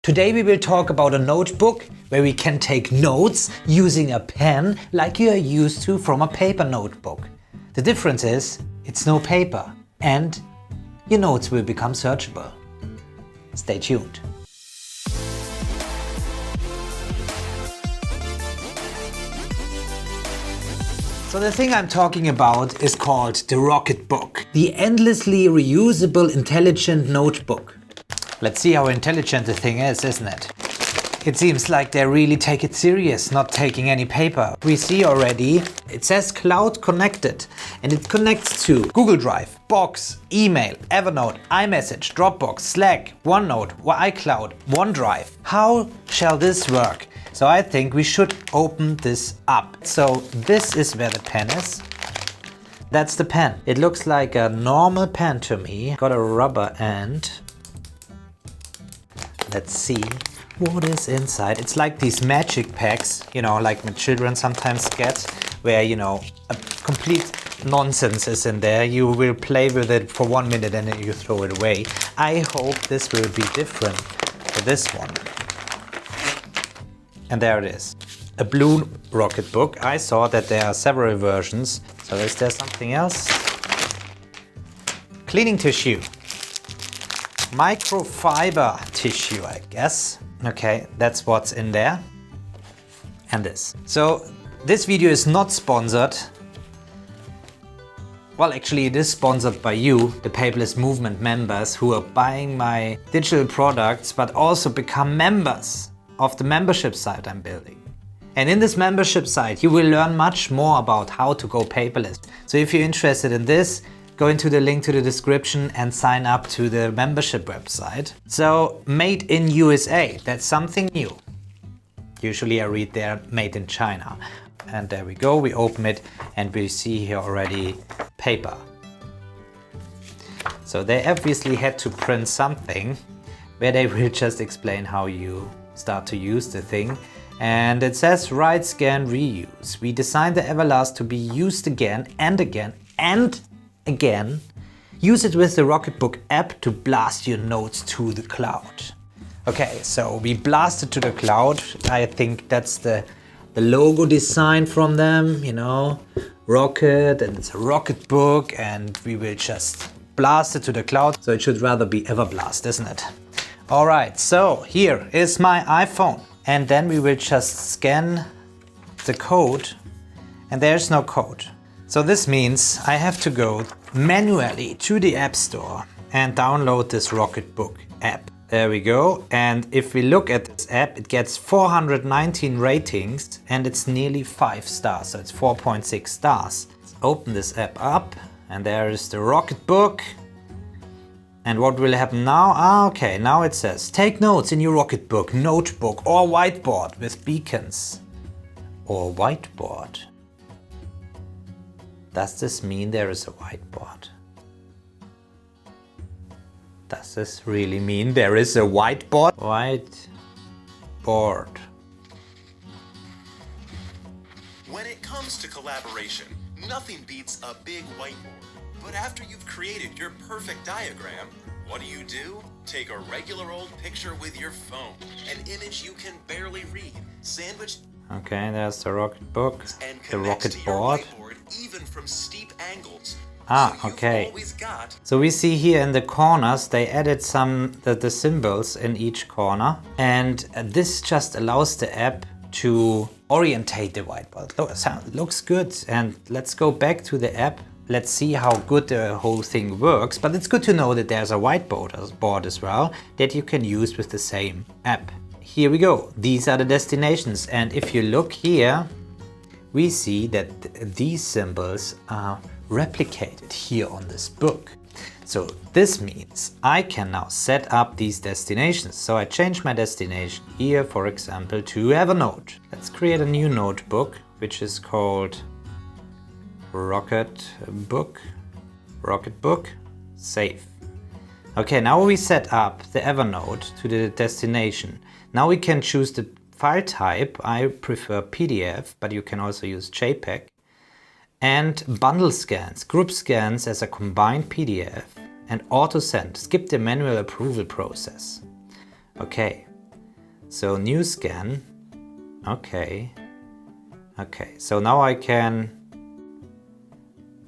Today we will talk about a notebook where we can take notes using a pen like you are used to from a paper notebook. The difference is it's no paper and your notes will become searchable. Stay tuned. So the thing I'm talking about is called the Rocketbook, the endlessly reusable intelligent notebook. Let's see how intelligent the thing is, isn't it? It seems like they really take it serious, not taking any paper. We see already, it says cloud connected and it connects to Google Drive, Box, email, Evernote, iMessage, Dropbox, Slack, OneNote, iCloud, OneDrive. How shall this work? So I think we should open this up. So this is where the pen is. That's the pen. It looks like a normal pen to me. Got a rubber end. Let's see what is inside. It's like these magic packs, you know, like my children sometimes get, where, you know, a complete nonsense is in there. You will play with it for 1 minute and then you throw it away. I hope this will be different for this one. And there it is, a blue Rocketbook. I saw that there are several versions. So is there something else? Cleaning tissue. Microfiber tissue, I guess. Okay, that's what's in there. And this. So this video is not sponsored. Well, actually it is sponsored by you, the Paperless movement members who are buying my digital products, but also become members of the membership site I'm building. And in this membership site, you will learn much more about how to go paperless. So if you're interested in this, go into the link to the description and sign up to the membership website. So made in USA, that's something new. Usually I read there made in China. And there we go, we open it and we see here already paper. So they obviously had to print something where they will just explain how you start to use the thing. And it says write, scan, reuse. We designed the Everlast to be used again and again and again. Use it with the Rocketbook app to blast your notes to the cloud. Okay, so we blast it to the cloud. I think that's the logo design from them, you know, rocket, and it's a Rocketbook, and we will just blast it to the cloud. So it should rather be Everblast, isn't it? All right, so here is my iPhone, and then we will just scan the code, and there's no code. So this means I have to go manually to the App Store and download this Rocketbook app. There we go. And if we look at this app, it gets 419 ratings and it's nearly 5 stars. So it's 4.6 stars. Let's open this app up and there is the Rocketbook. And what will happen now? Okay, now it says take notes in your Rocketbook, notebook or whiteboard with beacons. Or whiteboard. Does this mean there is a whiteboard? Does this really mean there is a whiteboard? Whiteboard. When it comes to collaboration, nothing beats a big whiteboard. But after you've created your perfect diagram, what do? Take a regular old picture with your phone, an image you can barely read, sandwich. Okay, there's the Rocketbook, and the Rocket Board. Even from steep angles. Ah, okay. So we see here in the corners they added some the symbols in each corner, and this just allows the app to orientate the whiteboard. Looks good. And let's go back to the app. Let's see how good the whole thing works. But it's good to know that there's a whiteboard as well that you can use with the same app. Here we go. These are the destinations. And if you look here, we see that these symbols are replicated here on this book. So this means I can now set up these destinations. So I change my destination here, for example, to Evernote. Let's create a new notebook, which is called Rocketbook, save. Okay, now we set up the Evernote to the destination. Now we can choose the file type. I prefer PDF, but you can also use JPEG. And bundle scans, group scans as a combined PDF, and auto send, skip the manual approval process. Okay, So new scan. Okay. Okay, so now I can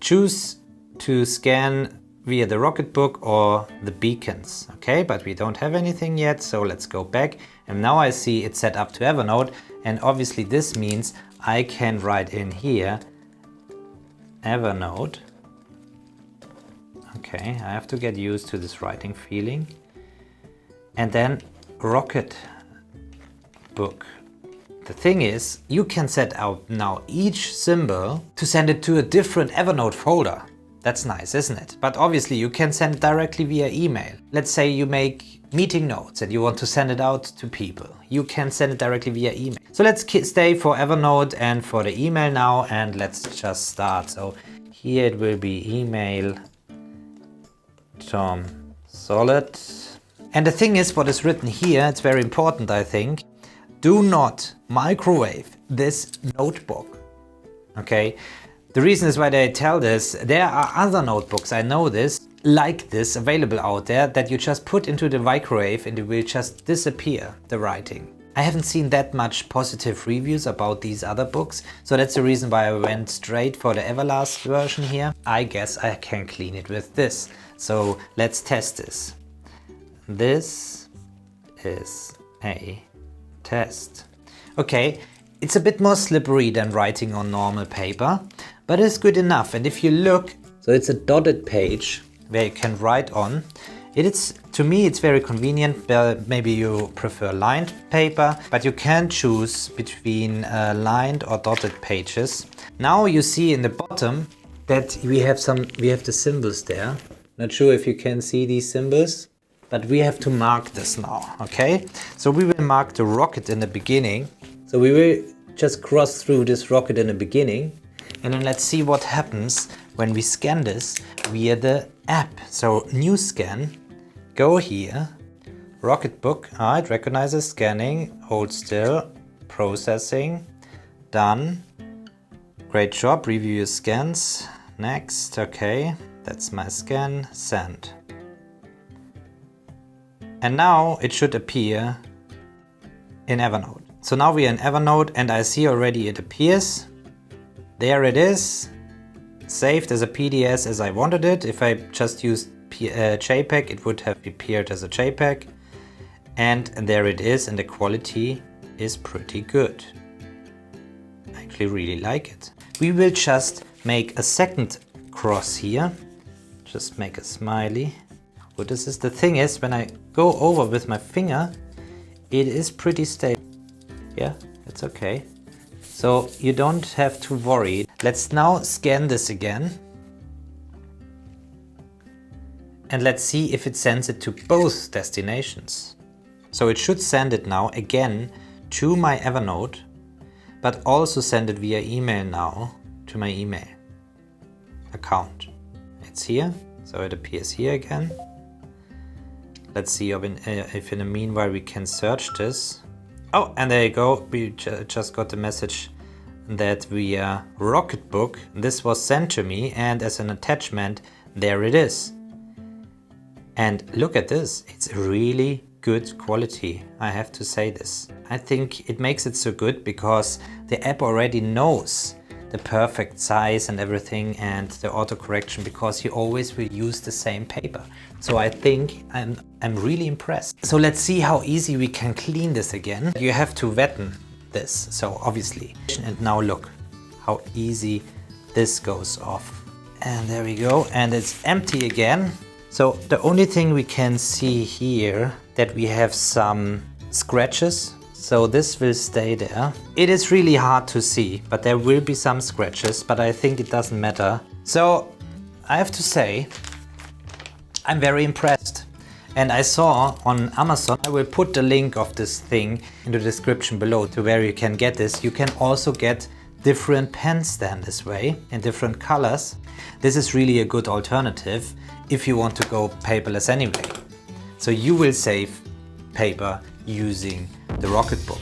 choose to scan via the Rocketbook or the beacons. Okay, but we don't have anything yet, so let's go back. And now I see it's set up to Evernote, and obviously this means I can write in here Evernote. Okay, I have to get used to this writing feeling. And then Rocketbook. The thing is, you can set out now each symbol to send it to a different Evernote folder. That's nice, isn't it? But obviously you can send it directly via email. Let's say you make meeting notes and you want to send it out to people. You can send it directly via email. So let's stay for Evernote and for the email now, and let's just start. So here it will be email Tom Solid. And the thing is, what is written here, it's very important, I think. Do not microwave this notebook. Okay? The reason is why they tell this, there are other notebooks, I know this, like this, available out there, that you just put into the microwave and it will just disappear, the writing. I haven't seen that much positive reviews about these other books, so that's the reason why I went straight for the Everlast version here. I guess I can clean it with this. So let's test this. This is a test. Okay, it's a bit more slippery than writing on normal paper, but it's good enough. And if you look, so it's a dotted page where you can write on. To me, it's very convenient. Maybe you prefer lined paper, but you can choose between lined or dotted pages. Now you see in the bottom that we have the symbols there. Not sure if you can see these symbols, but we have to mark this now, okay? So we will mark the rocket in the beginning. So we will just cross through this rocket in the beginning, and then let's see what happens when we scan this via the app. So new scan, go here, Rocketbook, it recognizes scanning, hold still, processing, done. Great job, review your scans, next, okay, that's my scan, send. And now it should appear in Evernote. So now we are in Evernote and I see already it appears. There it is, saved as a PDF as I wanted it. If I just used JPEG, it would have appeared as a JPEG. And there it is, and the quality is pretty good. I actually really like it. We will just make a second cross here. Just make a smiley. What this is, the thing is, when I go over with my finger, it is pretty stable. Yeah, it's okay. So you don't have to worry. Let's now scan this again. And let's see if it sends it to both destinations. So it should send it now again to my Evernote, but also send it via email now to my email account. It's here, so it appears here again. Let's see if in the meanwhile we can search this. Oh, and there you go. We just got the message that via Rocketbook this was sent to me, and as an attachment, there it is. And look at this, it's really good quality, I have to say this. I think it makes it so good because the app already knows the perfect size and everything, and the autocorrection, because you always will use the same paper. So I think I'm really impressed. So let's see how easy we can clean this again. You have to wetten this, so obviously. And now look how easy this goes off. And there we go, and it's empty again. So the only thing we can see here, that we have some scratches. So this will stay there. It is really hard to see, but there will be some scratches, but I think it doesn't matter. So I have to say, I'm very impressed. And I saw on Amazon, I will put the link of this thing in the description below to where you can get this. You can also get different pens then this way in different colors. This is really a good alternative if you want to go paperless anyway. So you will save paper using the Rocketbook.